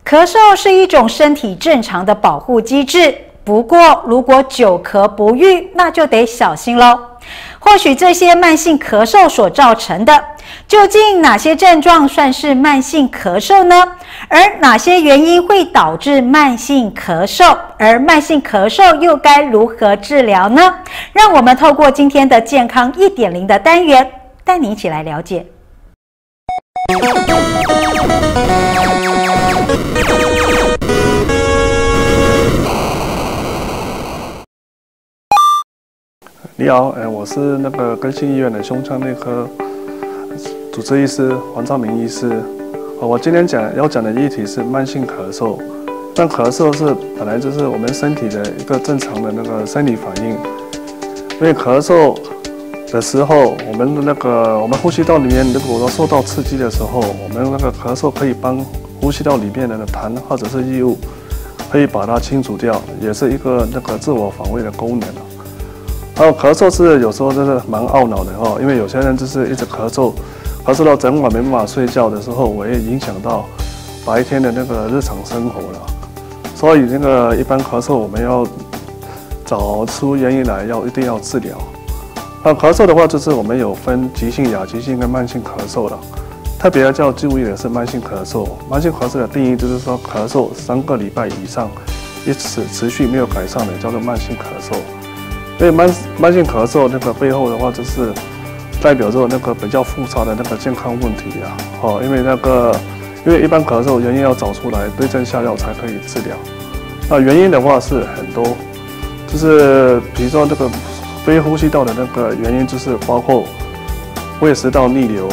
咳嗽是一种身体正常的保护机制，不过如果久咳不愈，那就得小心喽。或许这些慢性咳嗽所造成的，究竟哪些症状算是慢性咳嗽呢？而哪些原因会导致慢性咳嗽？而慢性咳嗽又该如何治疗呢？让我们透过今天的健康1.0的单元，带你一起来了解。你好，我是那个更新医院的胸腔内科主治医师黄兆明医师。我今天要讲的议题是慢性咳嗽。但咳嗽是本来就是我们身体的一个正常的那个生理反应，因为咳嗽的时候，我们呼吸道里面如果受到刺激的时候，我们那个咳嗽可以帮呼吸道里面的痰或者是异物可以把它清除掉，也是一个那个自我防卫的功能。还有咳嗽是有时候真的蛮懊恼的因为有些人就是一直咳嗽到整晚没办法睡觉的时候，我也影响到白天的那个日常生活了。所以那个一般咳嗽我们要找出原因来，一定要治疗。那咳嗽的话，就是我们有分急性、亚急性跟慢性咳嗽了。特别要注意的是慢性咳嗽。慢性咳嗽的定义就是说，咳嗽3个礼拜以上，一直持续没有改善的，叫做慢性咳嗽。因为慢性咳嗽那个背后的话，就是代表着那个比较复杂的那个健康问题啊。因为一般咳嗽原因要找出来，对症下药才可以治疗。那原因的话是很多，就是比如说那个非呼吸道的那个原因，就是包括胃食道逆流，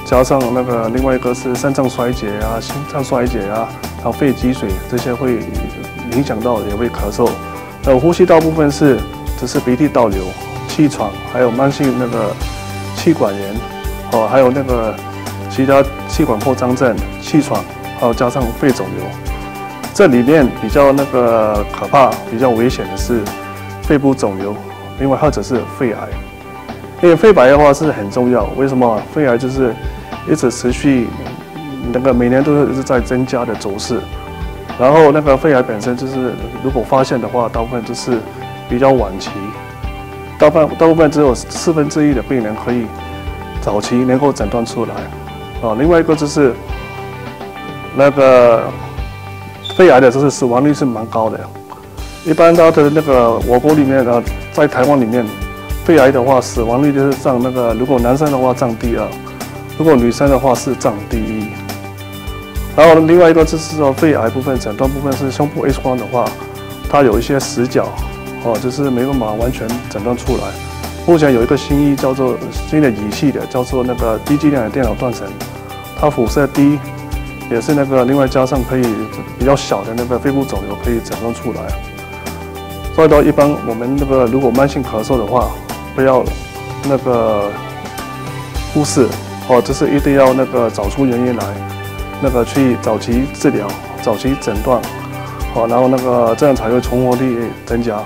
加上那个另外一个是肾脏衰竭啊、心脏衰竭啊，还有肺积水，这些会影响到也会咳嗽。呼吸道部分只是鼻涕倒流、气喘，还有慢性那个气管炎，还有那个其他气管扩张症、气喘，还有加上肺肿瘤。这里面比较那个可怕、比较危险的是肺部肿瘤，另外或者是肺癌。因为肺癌的话是很重要，为什么？肺癌就是一直持续每年都是一直在增加的走势。然后那个肺癌本身就是如果发现的话，大部分就是比较晚期，大部分只有1/4的病人可以早期能够诊断出来。另外一个就是那个肺癌的就是死亡率是蛮高的。一般它的那个我国里面在台湾里面，肺癌的话死亡率就是占那个，如果男生的话占第2，如果女生的话是占第1。然后另外一个就是说肺癌部分诊断部分是胸部 X 光的话，它有一些死角，就是没办法完全诊断出来。目前有一个新的仪器的，叫做那个低剂量的电脑断层，它辐射低，也是那个另外加上可以比较小的那个肺部肿瘤可以诊断出来。所以说一般我们如果慢性咳嗽的话，不要那个忽视，就是一定要找出原因来。去早期治疗、早期诊断，然后这样才会存活率增加。